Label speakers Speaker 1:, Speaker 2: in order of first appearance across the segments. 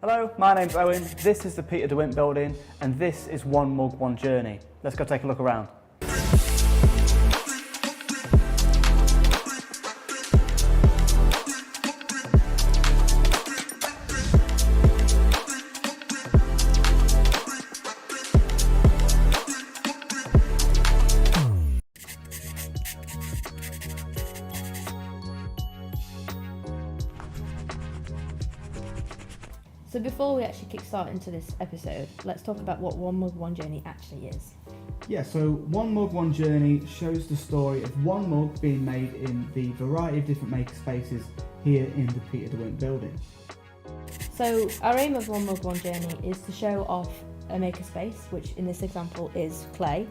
Speaker 1: Hello, my name's Owen, this is the Peter De Wint building, and this is One Mug, One Journey. Let's go take a look around.
Speaker 2: So before we actually kickstart into this episode, let's talk about what One Mug, One Journey actually is.
Speaker 1: Yeah, so One Mug, One Journey shows the story of one mug being made in the variety of different maker spaces here in the Peter De Wint building.
Speaker 2: So our aim of One Mug, One Journey is to show off a maker space, which in this example is clay.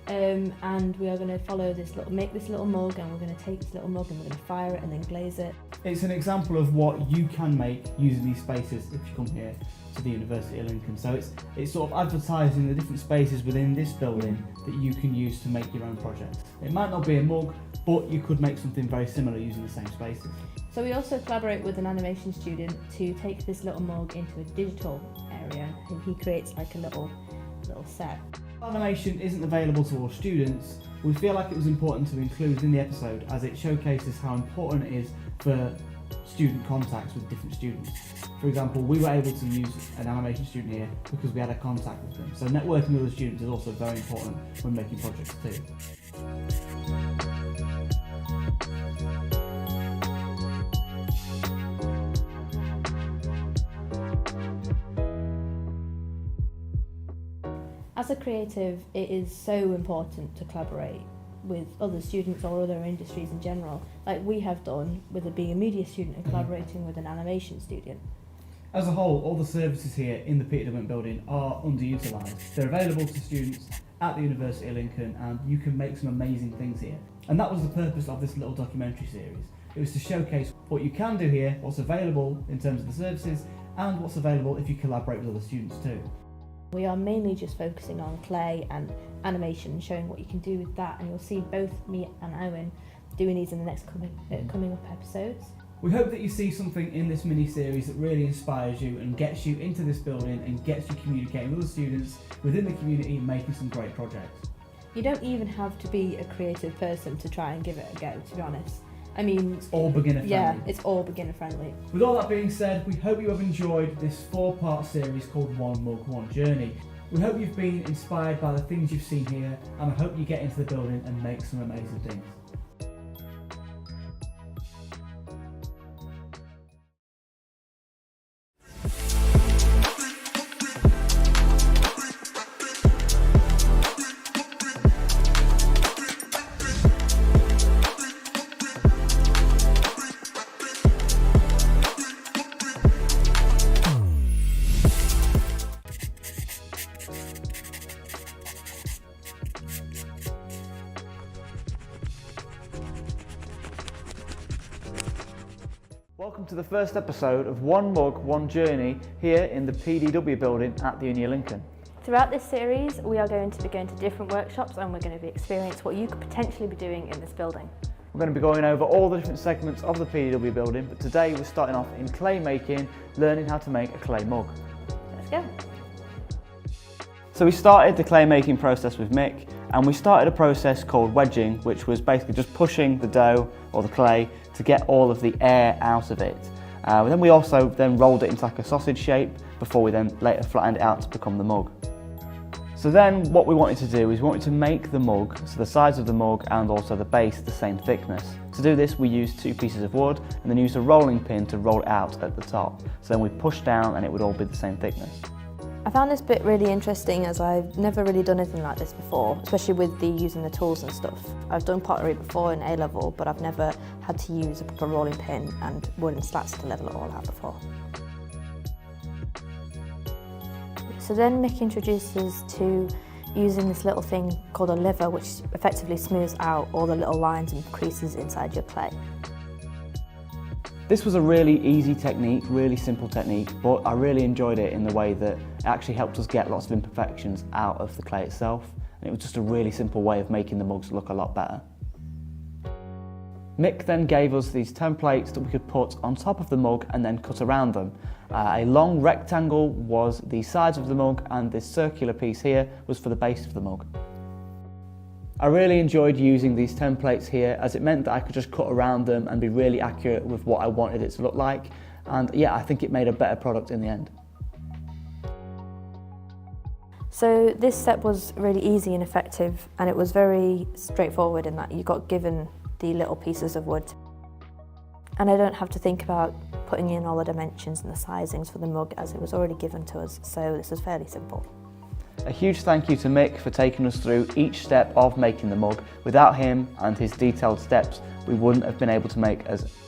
Speaker 2: And we are going to make this little mug, and we're going to take this little mug and we're going to fire it and then glaze it.
Speaker 1: It's an example of what you can make using these spaces if you come here to the University of Lincoln. So it's sort of advertising the different spaces within this building that you can use to make your own projects. It might not be a mug, but you could make something very similar using the same spaces.
Speaker 2: So we also collaborate with an animation student to take this little mug into a digital area, and he creates like a little set.
Speaker 1: Animation isn't available to all students. We feel like it was important to include in the episode as it showcases how important it is for student contacts with different students. For example, we were able to use an animation student here because we had a contact with them. So networking with other students is also very important when making projects too.
Speaker 2: As a creative, it is so important to collaborate with other students or other industries in general, like we have done with being a media student and collaborating with an animation student.
Speaker 1: As a whole, all the services here in the Peter De Wint building are underutilised. They're available to students at the University of Lincoln, and you can make some amazing things here. And that was the purpose of this little documentary series. It was to showcase what you can do here, what's available in terms of the services, and what's available if you collaborate with other students too.
Speaker 2: We are mainly just focusing on clay and animation, showing what you can do with that, and you'll see both me and Owen doing these in the next coming up episodes.
Speaker 1: We hope that you see something in this mini-series that really inspires you and gets you into this building and gets you communicating with other students within the community and making some great projects.
Speaker 2: You don't even have to be a creative person to try and give it a go, to be honest. I mean,
Speaker 1: it's all beginner friendly.
Speaker 2: Yeah, it's all beginner friendly.
Speaker 1: With all that being said, we hope you have enjoyed this 4-part series called One Mug, One Journey. We hope you've been inspired by the things you've seen here, and I hope you get into the building and make some amazing things. Welcome to the first episode of One Mug, One Journey here in the PDW building at the Uni of Lincoln.
Speaker 3: Throughout this series, we are going to be going to different workshops, and we're going to be experiencing what you could potentially be doing in this building.
Speaker 1: We're going to be going over all the different segments of the PDW building, but today we're starting off in clay making, learning how to make a clay mug.
Speaker 3: Let's go.
Speaker 1: So we started the clay making process with Mick, and we started a process called wedging, which was basically just pushing the dough or the clay to get all of the air out of it. Then we also rolled it into like a sausage shape before we then later flattened it out to become the mug. So then what we wanted to do is we wanted to make the mug, so the sides of the mug and also the base the same thickness. To do this we used 2 pieces of wood and then used a rolling pin to roll it out at the top. So then we pushed down and it would all be the same thickness.
Speaker 3: I found this bit really interesting, as I've never really done anything like this before, especially with using the tools and stuff. I've done pottery before in A-level, but I've never had to use a proper rolling pin and wooden slats to level it all out before. So then Mick introduces to using this little thing called a lever, which effectively smooths out all the little lines and creases inside your clay.
Speaker 1: This was a really easy technique, really simple technique, but I really enjoyed it in the way that it actually helped us get lots of imperfections out of the clay itself, and it was just a really simple way of making the mugs look a lot better. Mick then gave us these templates that we could put on top of the mug and then cut around them. A long rectangle was the sides of the mug, and this circular piece here was for the base of the mug. I really enjoyed using these templates here, as it meant that I could just cut around them and be really accurate with what I wanted it to look like, and yeah, I think it made a better product in the end.
Speaker 3: So this step was really easy and effective, and it was very straightforward in that you got given the little pieces of wood. And I don't have to think about putting in all the dimensions and the sizings for the mug, as it was already given to us, so this was fairly simple.
Speaker 1: A huge thank you to Mick for taking us through each step of making the mug. Without him and his detailed steps, we wouldn't have been able to make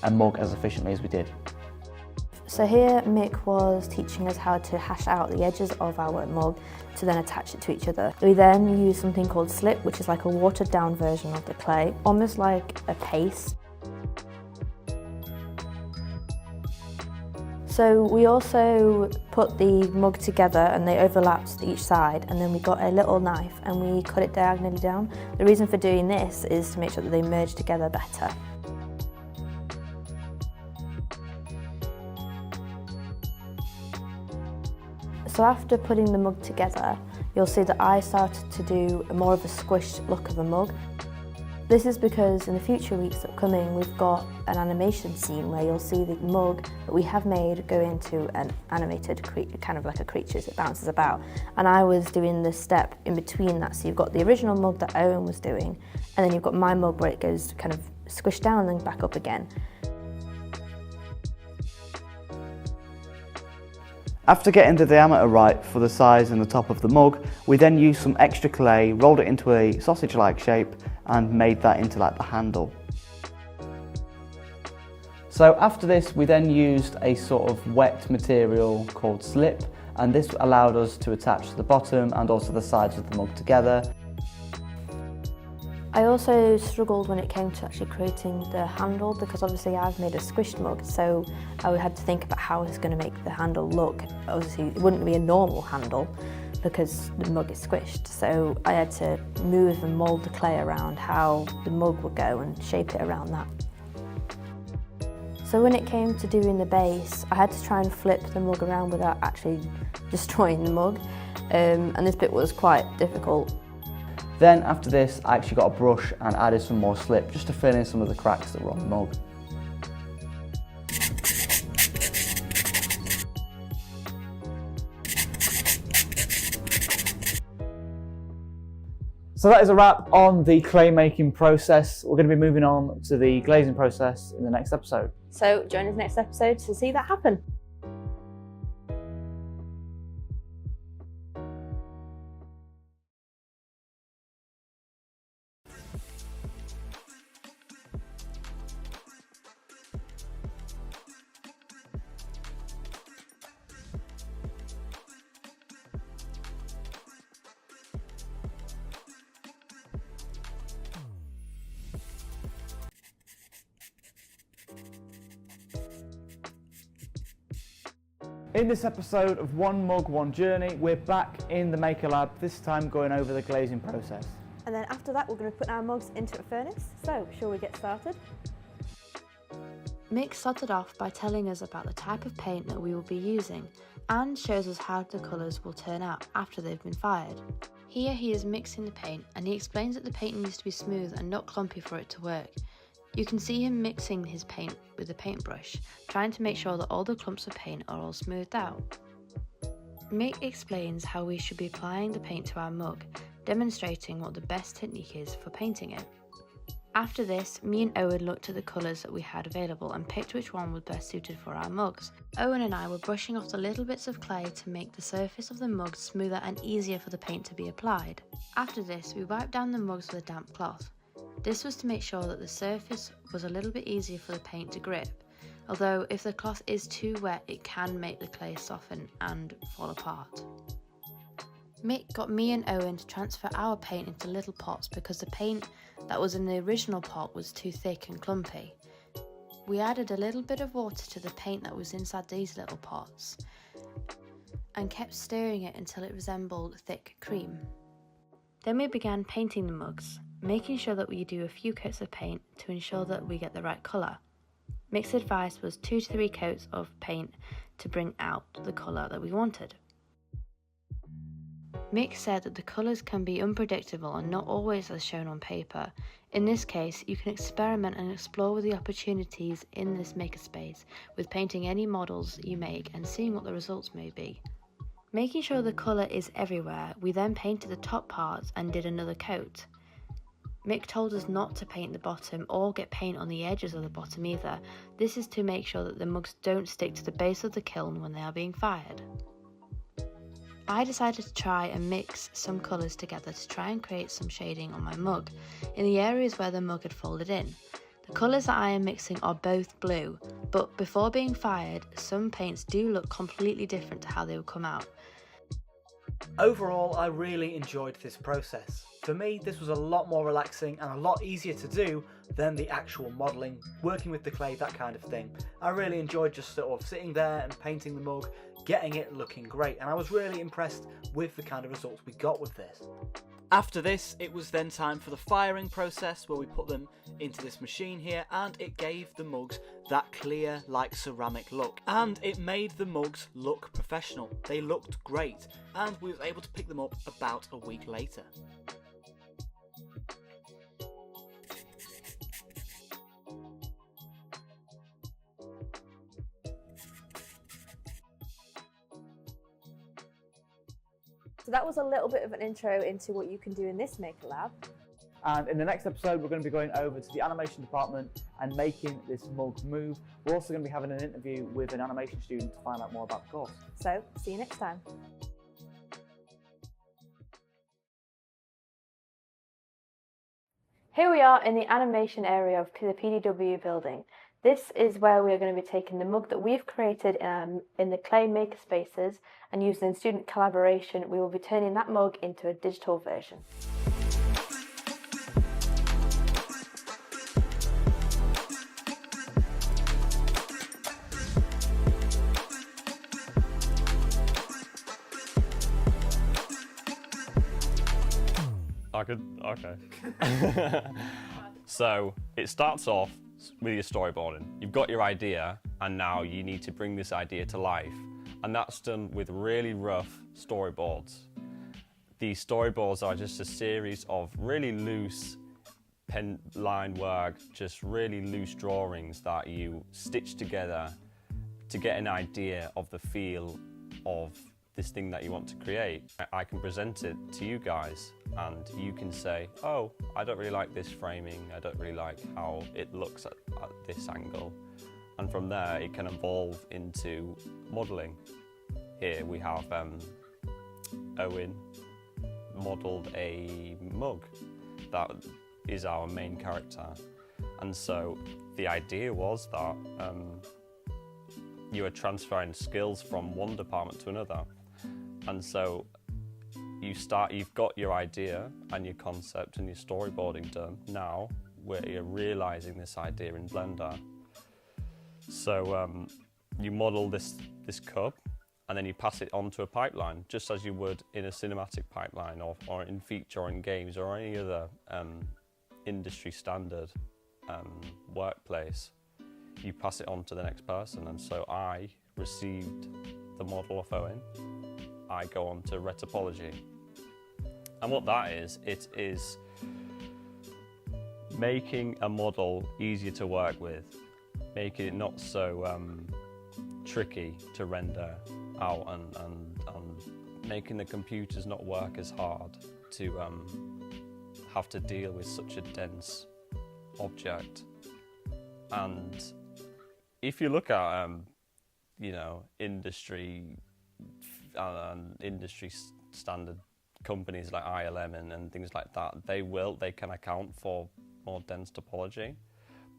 Speaker 1: a mug as efficiently as we did.
Speaker 3: So here Mick was teaching us how to hash out the edges of our mug to then attach it to each other. We then use something called slip, which is like a watered down version of the clay, almost like a paste. So we also put the mug together and they overlapped each side, and then we got a little knife and we cut it diagonally down. The reason for doing this is to make sure that they merge together better. So after putting the mug together, you'll see that I started to do more of a squished look of a mug. This is because in the future weeks upcoming, we've got an animation scene where you'll see the mug that we have made go into an animated kind of like a creature as it bounces about. And I was doing this step in between that, so you've got the original mug that Owen was doing, and then you've got my mug where it goes kind of squished down and then back up again.
Speaker 1: After getting the diameter right for the size and the top of the mug, we then used some extra clay, rolled it into a sausage-like shape and made that into like the handle. So after this, we then used a sort of wet material called slip, and this allowed us to attach the bottom and also the sides of the mug together.
Speaker 3: I also struggled when it came to actually creating the handle, because obviously I've made a squished mug, so I had to think about how I was going to make the handle look. Obviously it wouldn't be a normal handle because the mug is squished, so I had to move and mould the clay around how the mug would go and shape it around that. So when it came to doing the base, I had to try and flip the mug around without actually destroying the mug, and this bit was quite difficult.
Speaker 1: Then after this, I actually got a brush and added some more slip just to fill in some of the cracks that were on the mug. So that is a wrap on the clay making process. We're going to be moving on to the glazing process in the next episode.
Speaker 3: So join us next episode to see that happen.
Speaker 1: In this episode of One Mug, One Journey, we're back in the Makerlab, this time going over the glazing process.
Speaker 3: And then after that, we're going to put our mugs into a furnace. So, shall we get started?
Speaker 2: Mick started off by telling us about the type of paint that we will be using and shows us how the colours will turn out after they've been fired. Here he is mixing the paint and he explains that the paint needs to be smooth and not clumpy for it to work. You can see him mixing his paint with a paintbrush, trying to make sure that all the clumps of paint are all smoothed out. Mick explains how we should be applying the paint to our mug, demonstrating what the best technique is for painting it. After this, me and Owen looked at the colours that we had available and picked which one was best suited for our mugs. Owen and I were brushing off the little bits of clay to make the surface of the mug smoother and easier for the paint to be applied. After this, we wiped down the mugs with a damp cloth. This was to make sure that the surface was a little bit easier for the paint to grip, although if the cloth is too wet it can make the clay soften and fall apart. Mick got me and Owen to transfer our paint into little pots because the paint that was in the original pot was too thick and clumpy. We added a little bit of water to the paint that was inside these little pots and kept stirring it until it resembled thick cream. Then we began painting the mugs. making sure that we do a few coats of paint to ensure that we get the right colour. Mick's advice was 2 to 3 coats of paint to bring out the colour that we wanted. Mick said that the colours can be unpredictable and not always as shown on paper. In this case, you can experiment and explore with the opportunities in this makerspace with painting any models you make and seeing what the results may be. Making sure the colour is everywhere, we then painted the top parts and did another coat. Mick told us not to paint the bottom or get paint on the edges of the bottom either. This is to make sure that the mugs don't stick to the base of the kiln when they are being fired. I decided to try and mix some colours together to try and create some shading on my mug, in the areas where the mug had folded in. The colours that I am mixing are both blue, but before being fired, some paints do look completely different to how they would come out.
Speaker 1: Overall, I really enjoyed this process. For me, this was a lot more relaxing and a lot easier to do than the actual modelling, working with the clay, that kind of thing. I really enjoyed just sort of sitting there and painting the mug, getting it looking great, and I was really impressed with the kind of results we got with this. After this, it was then time for the firing process, where we put them into this machine here, and it gave the mugs that clear, like ceramic look, and it made the mugs look professional. They looked great, and we were able to pick them up about a week later.
Speaker 3: So that was a little bit of an intro into what you can do in this Makerlab.
Speaker 1: And in the next episode, we're going to be going over to the animation department and making this mug move. We're also going to be having an interview with an animation student to find out more about the course.
Speaker 3: So, see you next time. Here we are in the animation area of the PDW building. This is where we are going to be taking the mug that we've created in the clay makerspaces, and using student collaboration, we will be turning that mug into a digital version.
Speaker 4: Okay. So it starts off with your storyboarding. You've got your idea, and now you need to bring this idea to life. And that's done with really rough storyboards. These storyboards are just a series of really loose pen line work, just really loose drawings that you stitch together to get an idea of the feel of this thing that you want to create. I can present it to you guys, and you can say, oh, I don't really like this framing, I don't really like how it looks at this angle. And from there, it can evolve into modelling. Here we have Owen modelled a mug that is our main character. And so the idea was that you are transferring skills from one department to another. And so you've got your idea and your concept and your storyboarding done. Now we're realising this idea in Blender. So you model this cup, and then you pass it onto a pipeline, just as you would in a cinematic pipeline or in feature or in games or any other industry standard workplace. You pass it on to the next person, and so I received the model of Owen. I go on to retopology. And what that is, it is making a model easier to work with, making it not so tricky to render out, and making the computers not work as hard to have to deal with such a dense object. And if you look at industry standard companies like ILM and things like that, they can account for more dense topology.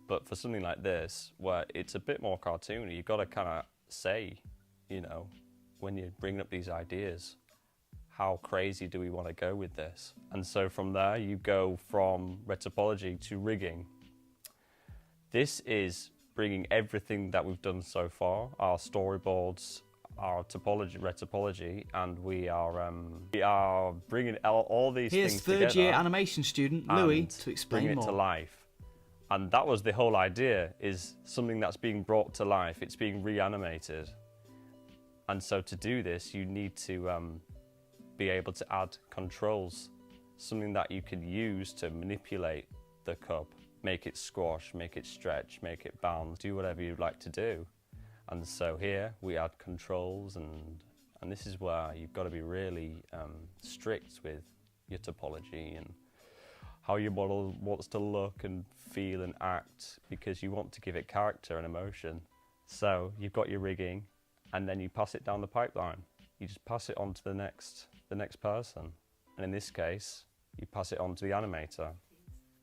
Speaker 4: But for something like this, where it's a bit more cartoony, you've got to kind of say, when you're bringing up these ideas, how crazy do we want to go with this? And so from there, you go from retopology to rigging. This is bringing everything that we've done so far, our storyboards, our topology, red topology, and we are bringing all these
Speaker 1: Here's
Speaker 4: things together.
Speaker 1: Here's third year animation student Louis
Speaker 4: and
Speaker 1: to explain
Speaker 4: bring it
Speaker 1: more.
Speaker 4: to life. And that was the whole idea, is something that's being brought to life, it's being reanimated. And so to do this, you need to be able to add controls, something that you can use to manipulate the cup, make it squash, make it stretch, make it bounce, do whatever you'd like to do. And so here we add controls, and this is where you've got to be really strict with your topology and how your model wants to look and feel and act, because you want to give it character and emotion. So you've got your rigging, and then you pass it down the pipeline. You just pass it on to the next person. And in this case, you pass it on to the animator.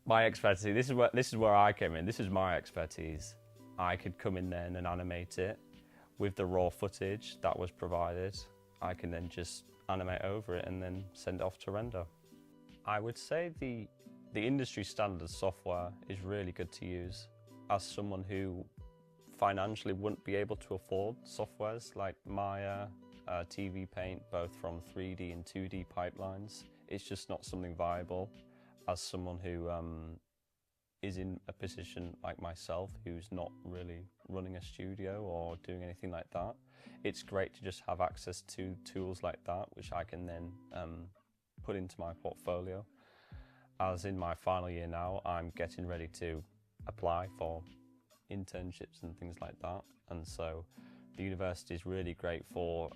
Speaker 4: My expertise, this is where I came in. This is my expertise. I could come in then and animate it with the raw footage that was provided. I can then just animate over it and then send it off to render. I would say the industry standard software is really good to use. As someone who financially wouldn't be able to afford softwares like Maya, TV Paint, both from 3D and 2D pipelines, it's just not something viable. As someone who is in a position like myself, who's not really running a studio or doing anything like that, it's great to just have access to tools like that, which I can then put into my portfolio. As in my final year now, I'm getting ready to apply for internships and things like that. And so the university is really great for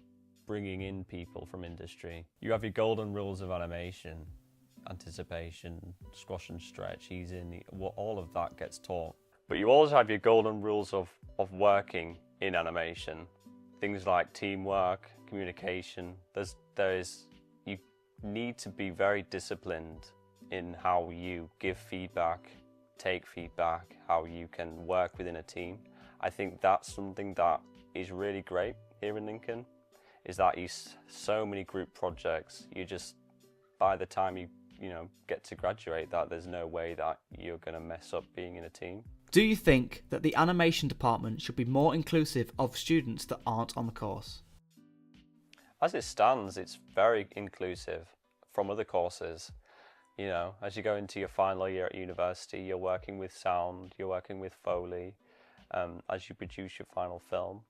Speaker 4: bringing in people from industry. You have your golden rules of animation, anticipation, squash and stretch, easing, all of that gets taught. But you also have your golden rules of working in animation. Things like teamwork, communication. You need to be very disciplined in how you give feedback, take feedback, how you can work within a team. I think that's something that is really great here in Lincoln, is that so many group projects, you just, by the time you get to graduate, that there's no way that you're going to mess up being in a team.
Speaker 1: Do you think that the animation department should be more inclusive of students that aren't on the course?
Speaker 4: As it stands, it's very inclusive from other courses. As you go into your final year at university, you're working with sound, you're working with Foley, as you produce your final film.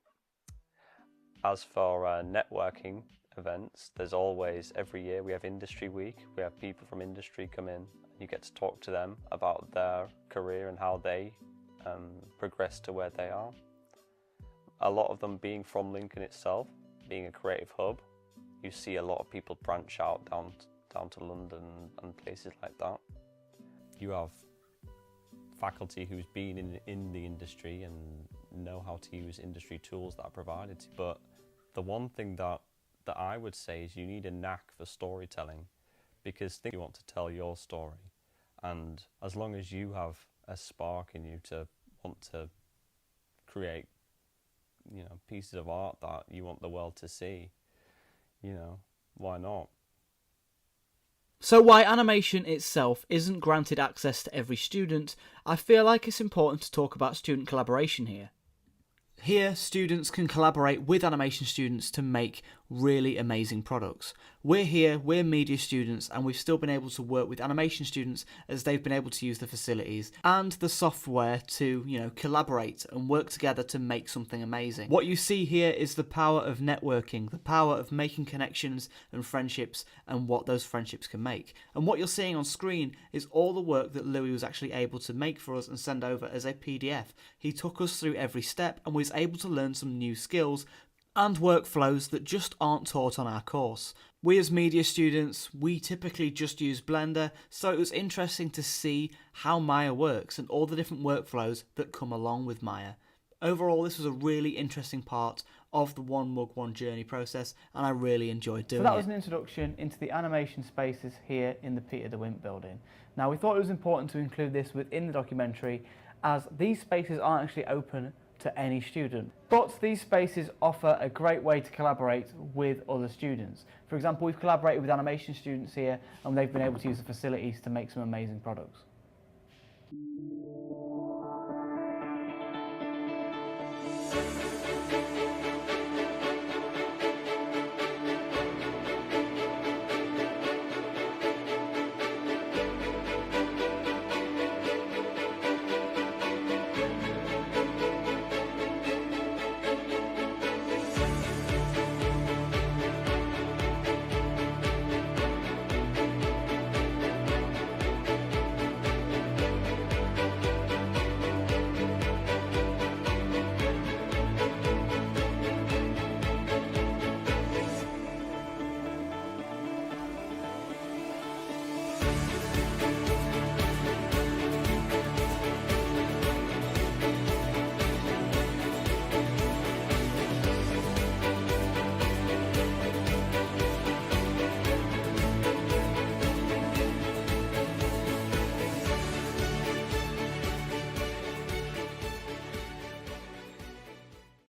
Speaker 4: As for networking events, there's always, every year we have Industry Week. We have people from industry come in, and you get to talk to them about their career and how they progress to where they are. A lot of them being from Lincoln itself, being a creative hub, you see a lot of people branch out down to London and places like that. You have faculty who's been in the industry and know how to use industry tools that are provided to you. But the one thing that I would say is you need a knack for storytelling, because you want to tell your story, and as long as you have a spark in you to want to create pieces of art that you want the world to see, why not?
Speaker 1: So why animation itself isn't granted access to every student, I feel like it's important to talk about student collaboration here. Here, students can collaborate with animation students to make really amazing products. We're media students, and we've still been able to work with animation students as they've been able to use the facilities and the software to, collaborate and work together to make something amazing. What you see here is the power of networking, the power of making connections and friendships, and what those friendships can make. And what you're seeing on screen is all the work that Louis was actually able to make for us and send over as a PDF. He took us through every step and was able to learn some new skills and workflows that just aren't taught on our course. We as media students, we typically just use Blender, so it was interesting to see how Maya works and all the different workflows that come along with Maya. Overall, this was a really interesting part of the One Mug One Journey process, and I really enjoyed doing it. So that was an introduction into the animation spaces here in the Peter De Wint building. Now, we thought it was important to include this within the documentary, as these spaces aren't actually open to any student. But these spaces offer a great way to collaborate with other students. For example, we've collaborated with animation students here, and they've been able to use the facilities to make some amazing products.